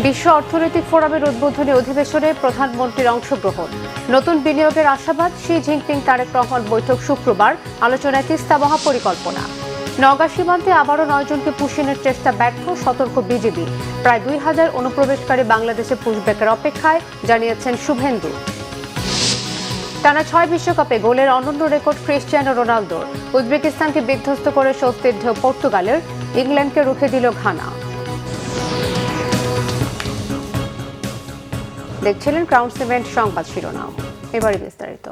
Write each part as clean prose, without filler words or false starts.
বিশ্ব অর্থনৈতিক ফোরামের উদ্বোধনী অধিবেশনে প্রধানমন্ত্রীর অংশগ্রহণ। নতুন বিনিয়োগের আশাবাদ। শি জিনপিং তারেক রহমান বৈঠক শুক্রবার। আলোচনায় তিস্তা মহাপরিকল্পনা। নওগাঁ সীমান্তে আবারও 9 জনকে পুশিনের চেষ্টা ব্যর্থ, সতর্ক বিজিবি। প্রায় 2000 অনুপ্রবেশকারী বাংলাদেশে পুশব্যাকের অপেক্ষায়, জানিয়েছেন শুভেন্দু। টানা 6 বিশ্বকাপে গোলের অনন্য রেকর্ড ক্রিস্টিয়ানো রোনালদোর। উজবেকিস্তানকে বিধ্বস্ত করে স্বস্তির ঢেউ পর্তুগালের। ইংল্যান্ডকে রুখে দিল ঘানা। দেখছিলেন ক্রাউন সিমেন্ট সংবাদ শিরোনাম। এবারে বিস্তারিত।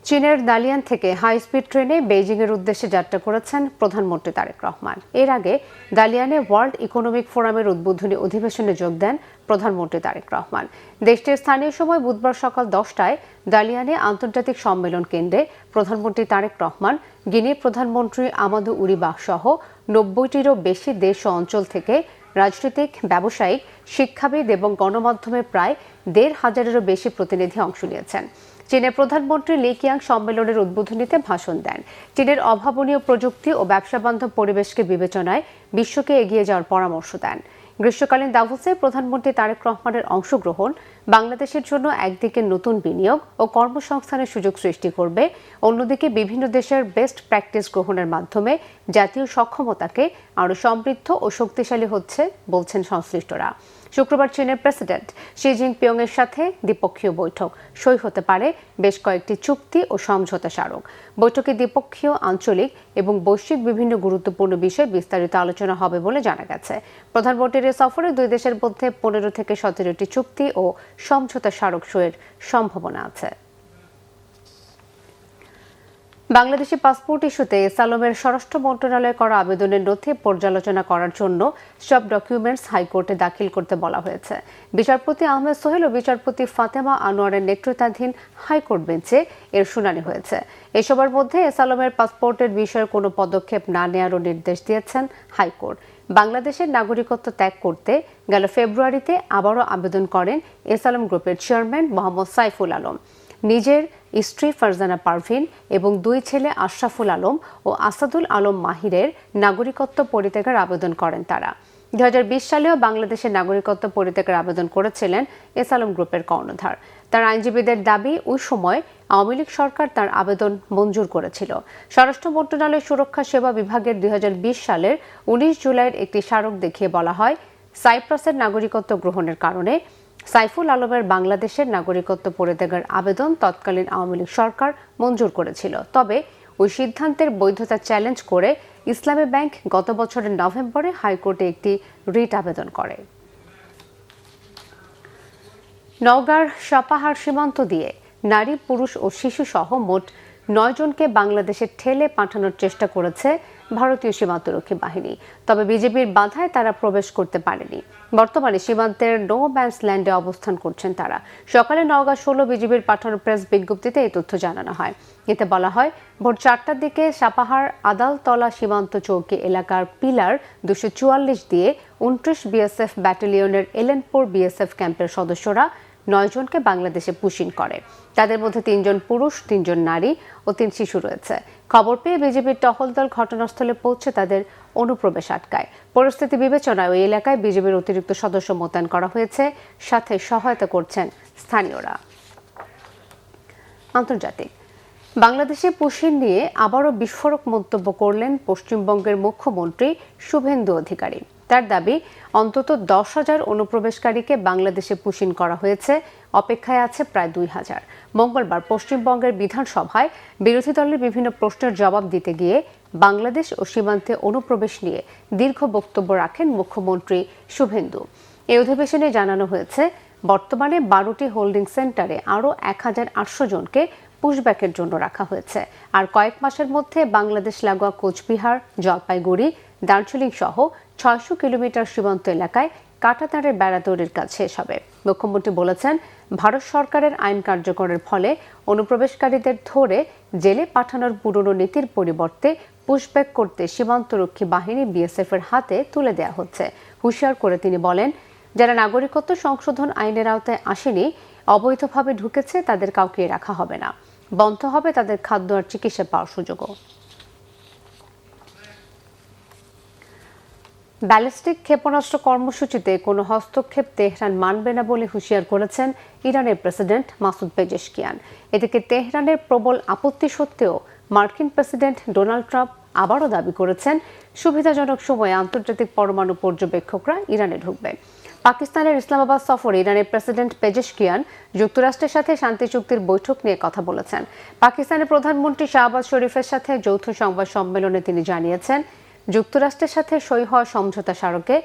চীনের দালিয়ান থেকে হাই স্পিড ট্রেনে বেইজিংয়ের উদ্দেশ্যে যাত্রা করেছেন প্রধানমন্ত্রী তারেক রহমান। এর আগে দালিয়ানে ওয়ার্ল্ড ইকোনমিক ফোরামের উদ্বোধনী অধিবেশনে যোগ দেন প্রধানমন্ত্রী তারেক রহমান। দেশটির স্থানীয় সময় বুধবার সকাল 10টায় দালিয়ানে আন্তর্জাতিক সম্মেলন কেন্দ্রে প্রধানমন্ত্রী তারেক রহমান, গিনির প্রধানমন্ত্রী আমাদু উরিবাহ সহ 90টিরও বেশি দেশ ও অঞ্চল থেকে রাজনৈতিক, ব্যবসায়িক, শিক্ষাবিদ এবং গণমাধ্যমের প্রায় 1,500-এরও বেশি প্রতিনিধি অংশ নিয়েছেন। চীনের প্রধানমন্ত্রী লি কিয়াং সম্মেলনের উদ্বোধনীতে ভাষণ দেন। চীনের অভাবনীয় প্রযুক্তি ও ব্যবসাবান্ধব পরিবেশকে বিবেচনায় বিশ্বকে এগিয়ে যাওয়ার পরামর্শ দেন। গ্রীষ্মকালীন দাভোসে প্রধানমন্ত্রী তারেক রহমানের অংশগ্রহণ বাংলাদেশের জন্য একদিকে নতুন বিনিয়োগ ও কর্মসংস্থানের সুযোগ সৃষ্টি করবে, অন্যদিকে বিভিন্ন দেশের বেস্ট প্র্যাকটিস গ্রহণের মাধ্যমে জাতীয় সক্ষমতাকে আরও সমৃদ্ধ ও শক্তিশালী হচ্ছে বলছেন সংশ্লিষ্টরা। শুক্রবার চীনের প্রেসিডেন্ট শি জিনপিং এর সাথে দ্বিপক্ষীয় বৈঠক। সই হতে পারে বেশ কয়েকটি চুক্তি ও সমঝোতা স্মারক। বৈঠকে দ্বিপক্ষীয়, আঞ্চলিক এবং বৈশ্বিক বিভিন্ন গুরুত্বপূর্ণ বিষয়ে বিস্তারিত আলোচনা হবে বলে জানা গেছে। প্রধানমন্ত্রীর এই সফরে 2 দেশের মধ্যে 15 থেকে 17টি চুক্তি ও সমঝোতা স্মারক সইয়ের সম্ভাবনা আছে। বাংলাদেশি পাসপোর্ট ইস্যুতে এসালমের স্বরাষ্ট্র মন্ত্রণালয়ে করা আবেদনের নথি পর্যালোচনা করার জন্য সব ডকুমেন্টস হাইকোর্টে দাখিল করতে বলা হয়েছে। বিচারপতি আহমেদ সোহেল ও বিচারপতি ফাতেমা আনোয়ারের নেতৃত্বাধীন হাইকোর্ট বেঞ্চে এর শুনানি হয়েছে। এসবের মধ্যে এসালমের পাসপোর্টের বিষয়ে কোনো পদক্ষেপ না নেওয়ারও নির্দেশ দিয়েছেন হাইকোর্ট। বাংলাদেশের নাগরিকত্ব ত্যাগ করতে গেল ফেব্রুয়ারিতে আবারও আবেদন করেন এসালম গ্রুপের চেয়ারম্যান মোহাম্মদ সাইফুল আলম। নিজের স্ত্রী ফারজানা পারভিন এবং 2 ছেলে আশরাফুল আলম ও আসাদুল আলম মাহিরের নাগরিকত্ব পরিত্যাগের আবেদন করেন তারা। 2020 সালেও বাংলাদেশের নাগরিকত্ব পরিত্যাগের আবেদন করেছিলেন এসালম গ্রুপের কর্ণধার। তার আইনজীবীদের দাবি, ওই সময় আওয়ামী লীগ সরকার তার আবেদন মঞ্জুর করেছিল। স্বরাষ্ট্র মন্ত্রণালয় সুরক্ষা সেবা বিভাগের 2020 সালের 19 জুলাইয়ের একটি স্মারক দেখিয়ে বলা হয়, সাইপ্রাসের নাগরিকত্ব গ্রহণের কারণে সাইফুল আলমের বাংলাদেশের নাগরিকত্ব পরিত্যাগের আবেদন তৎকালীন আওয়ামী লীগ সরকার মঞ্জুর করেছিল। তবে ওই সিদ্ধান্তের বৈধতা চ্যালেঞ্জ করে ইসলামী ব্যাংক গত বছরের নভেম্বরে হাইকোর্টে একটি রিট আবেদন করে। নওগাঁর সাপাহার সীমান্ত দিয়ে নারী, পুরুষ ও শিশু সহ মোট 9 জনকে বাংলাদেশে ঠেলে পাঠানোর চেষ্টা করেছে ভারতীয় সীমান্তরক্ষী বাহিনী। তবে বিজেপির বাধায় তারা প্রবেশ করতে পারেনি। বর্তমানে সীমান্তের নো ম্যানস ল্যান্ডে অবস্থান করছেন তারা। সকালে নওগাঁ 16 বিজিবির পাঠানো প্রেস বিজ্ঞপ্তিতে এই তথ্য জানানো হয়। এতে বলা হয়, ভোর 4টার দিকে সাপাহার আদালতলা সীমান্ত চৌকি এলাকার পিলার 244 দিয়ে 29 বিএসএফ ব্যাটালিয়নের এলেনপুর বিএসএফ ক্যাম্পের সদস্যরা 9 জনকে বাংলাদেশে পুশিং করে। তাদের মধ্যে 3 জন পুরুষ, 3 জন নারী ও 3 শিশু রয়েছে। খবর পেয়ে বিজেপির টহল দল ঘটনাস্থলে পৌঁছে তাদের অনুপ্রবেশ আটকায়। পরিস্থিতি বিবেচনায় ওই এলাকায় বিজেপির অতিরিক্ত সদস্য মোতায়েন করা হয়েছে, সাথে সহায়তা করছেন স্থানীয়রা। আন্তর্জাতিক। বাংলাদেশে পুশিং নিয়ে আবারও বিস্ফোরক মন্তব্য করলেন পশ্চিমবঙ্গের মুখ্যমন্ত্রী শুভেন্দু অধিকারী। তার দাবি, অন্তত 10,000 অনুপ্রবেশকারীকে বাংলাদেশে পুশিং করা হয়েছে, অপেক্ষায় আছে প্রায় 2,000। মঙ্গলবার পশ্চিমবঙ্গের বিধানসভায় বিরোধী দলের বিভিন্ন প্রশ্নের জবাব দিতে গিয়ে বাংলাদেশ ও সীমান্তে অনুপ্রবেশ নিয়ে দীর্ঘ বক্তব্য রাখেন মুখ্যমন্ত্রী শুভেন্দু। এই অধিবেশনে জানানো হয়েছে, বর্তমানে 12টি হোল্ডিং সেন্টারে আরও 1,800 জনকে পুশব্যাকের জন্য রাখা হয়েছে। আর কয়েক মাসের মধ্যে বাংলাদেশ লাগোয়া কোচবিহার, জলপাইগুড়ি, দার্জিলিং সহ 600 কিলোমিটার সীমান্ত এলাকায় কাঁটাতারের বেড়া তৈরির কাজ শেষ হবে। মুখ্যমন্ত্রী বলেছেন, ভারত সরকারের আইন কার্যকরের ফলে অনুপ্রবেশকারীদের ধরে জেলে পাঠানোর পুরনো নীতির পরিবর্তে পুশব্যাক করতে সীমান্তরক্ষী বাহিনী বিএসএফ এর হাতে তুলে দেওয়া হচ্ছে। হুঁশিয়ার করে তিনি বলেন, যারা নাগরিকত্ব সংশোধন আইনের আওতায় আসেনি, অবৈধভাবে ঢুকেছে, তাদের কাউকে রাখা হবে না। বন্ধ হবে তাদের খাদ্য আর চিকিৎসা পাওয়ার সুযোগও। ব্যালিস্টিক ক্ষেপণাস্ত্র কর্মসূচিতে কোনো হস্তক্ষেপ তেহরান মানবে না বলে হুঁশিয়ার করেছেন ইরানের প্রেসিডেন্ট মাসুদ পেজেশকিয়ান। এদিকে তেহরানের প্রবল আপত্তি সত্ত্বেও মার্কিন প্রেসিডেন্ট ডোনাল্ড ট্রাম্প আবারও দাবি করেছেন সুবিধাজনক সময়ে আন্তর্জাতিক পরমাণু পর্যবেক্ষকরা ইরানে ঢুকবেন। পাকিস্তানের ইসলামাবাদ সফরে ইরানের প্রেসিডেন্ট পেজেশকিয়ান যুক্তরাষ্ট্রের সাথে শান্তি চুক্তির বৈঠক নিয়ে কথা বলেছেন। পাকিস্তানের প্রধানমন্ত্রী শাহবাজ শরীফের সাথে যৌথ সংবাদ সম্মেলনে তিনি জানিয়েছেন, যুক্তরাষ্ট্রের সাথে সই হওয়া সমঝোতা স্মারকে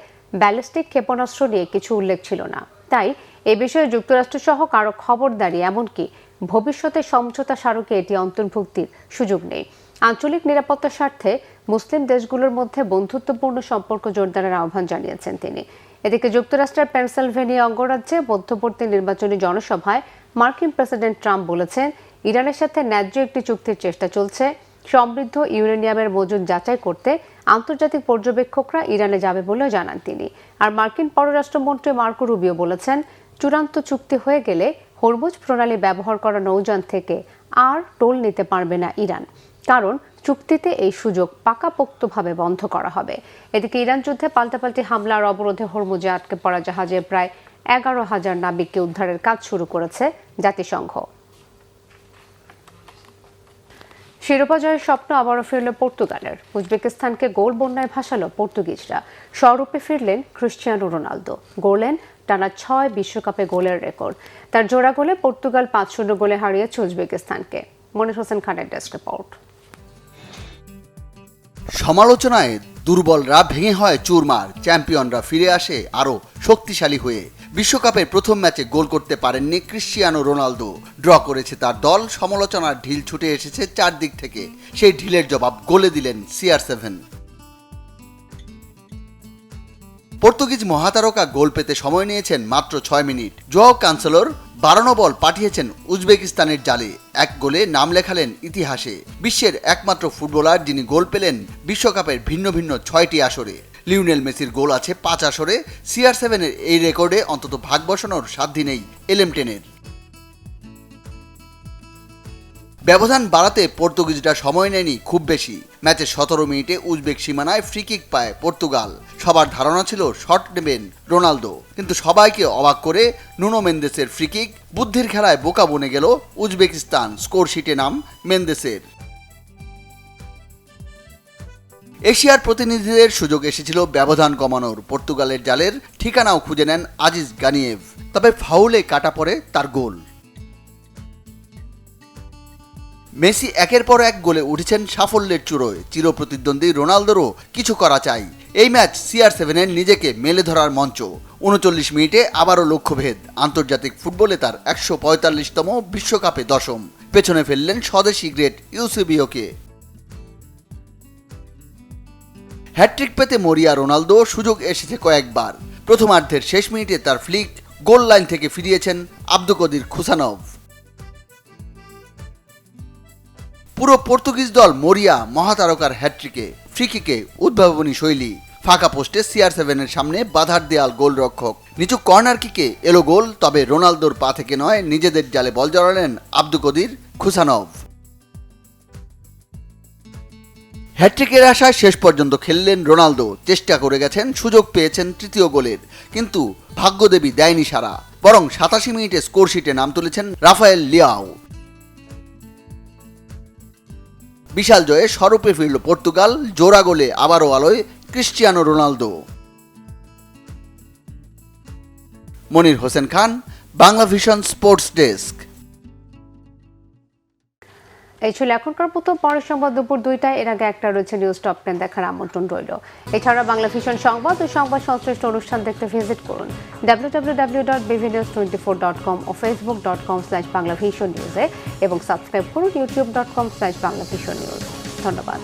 ব্যালিস্টিক ক্ষেপণাস্ত্র নিয়ে কিছু উল্লেখ ছিল না। তাই এ বিষয়ে যুক্তরাষ্ট্র সহ কারো খবরদারি এমনকি ভবিষ্যতে সমঝোতা স্মারকে এটি অন্তর্ভুক্তির সুযোগ নেই। আঞ্চলিক নিরাপত্তার স্বার্থে মুসলিম দেশগুলোর মধ্যে বন্ধুত্বপূর্ণ সম্পর্ক জোরদারের আহ্বান জানিয়েছেন তিনি। এদিকে যুক্তরাষ্ট্রের পেনসিলভেনিয়া অঙ্গরাজ্যে মধ্যবর্তী নির্বাচনী জনসভায় মার্কিন প্রেসিডেন্ট ট্রাম্প বলেছেন, ইরানের সাথে ন্যায্য একটি চুক্তির চেষ্টা চলছে। সমৃদ্ধ ইউরেনিয়ামের মজুদ যাচাই করতে আন্তর্জাতিক পর্যবেক্ষকরা ইরানে যাবে বলেও জানান তিনি। আর মার্কিন পররাষ্ট্রমন্ত্রী মার্কো রুবিও বলেছেন, চূড়ান্ত চুক্তি হয়ে গেলে হরমুজ প্রণালী ব্যবহার করা নৌযান থেকে আর টোল নিতে পারবে না ইরান, কারণ চুক্তিতে এই সুযোগ পাকাপোক্তভাবে বন্ধ করা হবে। এদিকে ইরান যুদ্ধে পাল্টাপাল্টি হামলার অবরোধে হরমুজে আটকে পড়া জাহাজে প্রায় 11,000 নাবিককে উদ্ধারের কাজ শুরু করেছে জাতিসংঘ। শিরোপা জয়ের স্বপ্ন আবারও ফিরল পর্তুগালের। উজবেকিস্তানকে গোল বন্যায় ভাসালো পর্তুগিজরা। স্বরূপে ফিরলেন ক্রিশ্চিয়ানো রোনালদো, গড়লেন টানা 6 বিশ্বকাপে গোলের রেকর্ড। তার জোড়া গোলে পর্তুগাল 5-0 গোলে হারিয়েছে উজবেকিস্তানকে। মনির হোসেন খানের ডেস্ক রিপোর্ট। সমালোচনায় দুর্বলরা ভেঙে হয় চুরমার, চ্যাম্পিয়নরা ফিরে আসে আরও শক্তিশালী হয়ে। বিশ্বকাপের প্রথম ম্যাচে গোল করতে পারেননি ক্রিশ্চিয়ানো রোনালদো। ড্র করেছে তার দল। সমালোচনার ঢিল ছুটে এসেছে চারদিক থেকে। সেই ঢিলের জবাব গোলে দিলেন CR7। পর্তুগিজ মহাতারকা গোল পেতে সময় নিয়েছেন মাত্র 6 মিনিট। জোয়াও ক্যান্সেলোর 52 বল পাঠিয়েছেন উজবেকিস্তানের জালে। এক গোলে নাম লেখালেন ইতিহাসে। বিশ্বের একমাত্র ফুটবলার যিনি গোল পেলেন বিশ্বকাপের ভিন্ন ভিন্ন 6টি আসরে। লিওনেল মেসির গোল আছে 5 আসরে। CR7-এর এই রেকর্ডে অন্তত ভাগ বসানোর সাধ্য নেই LM10-এর। ব্যবধান বাড়াতে পর্তুগিজরা সময় নেয়নি খুব বেশি। ম্যাচের 17 মিনিটে উজবেক সীমানায় ফ্রি কিক পায় পর্তুগাল। সবার ধারণা ছিল শট নেবেন রোনালদো, কিন্তু সবাইকে অবাক করে নুনো মেন্দেসের ফ্রি কিক। বুদ্ধির খেলায় বোকা বনে গেল উজবেকিস্তান। স্কোর শিটে নাম মেন্দেসের। এশিয়ার প্রতিনিধিদের সুযোগ এসেছিল ব্যবধান কমানোর। পর্তুগালের জালের ঠিকানাও খুঁজে নেন আজিজ গানিয়েভ, তবে ফাউলে কাটা পড়ে তার গোল। মেসি একের পর এক গোলে উঠেছেন সাফল্যের চূড়োয়। চিরপ্রতিদ্বন্দ্বী রোনালদোরও কিছু করা চাই। এই ম্যাচ CR7-এর নিজেকে মেলে ধরার মঞ্চ। 39 মিনিটে আবারও লক্ষ্যভেদ। আন্তর্জাতিক ফুটবলে তার 145তম, বিশ্বকাপে 10ম। পেছনে ফেললেন স্বদেশি গ্রেট ইউসেবিওকে। হ্যাটট্রিক পেতে মরিয়া রোনালদো। সুযোগ এসেছে কয়েকবার। প্রথমার্ধের শেষ মিনিটে তার ফ্লিক গোল লাইন থেকে ফিরিয়েছেন আব্দুকদির খুসানভ। পুরো পর্তুগিজ দল মরিয়া মহাতারকার হ্যাটট্রিকে। ফ্রিকিকে উদ্ভাবনী শৈলী। ফাঁকা পোস্টে CR7-এর সামনে বাধার দেয়াল গোলরক্ষক। নিচু কর্নার কিকে এলো গোল, তবে রোনালদোর পা থেকে নয়, নিজেদের জালে বল জড়ালেন আব্দুকদির খুসানভ। হ্যাটট্রিকের আশায় শেষ পর্যন্ত খেললেন রোনালদো। চেষ্টা করে গেছেন, সুযোগ পেয়েছেন তৃতীয় গোলের, কিন্তু ভাগ্যদেবী দেয়নি সাড়া। বরং 87 মিনিটে স্কোর শিটে নাম তুলেছেন রাফায়েল লিয়াও। বিশাল জয়ে স্বরূপে ফিরল পর্তুগাল। জোড়া গোলে আবারও আলোয় Cristiano Ronaldo. Monir Hossain Khan, Bangla vision sports desk. এই ছিল এখনকার মতো। পরের সংবাদ দুপুর 2টায়। এর আগে একটা রয়েছে নিউজ টপ 10 দেখার আমন্ত্রণ রইল। এছাড়া বাংলা ভিশন সংবাদ ও সংবাদ সংশ্লিষ্ট অনুষ্ঠান দেখতে ভিজিট করুন www.bvnews24.com ও facebook.com/banglavisionnews এবং সাবস্ক্রাইব করুন youtube.com/banglavisionnews। ধন্যবাদ।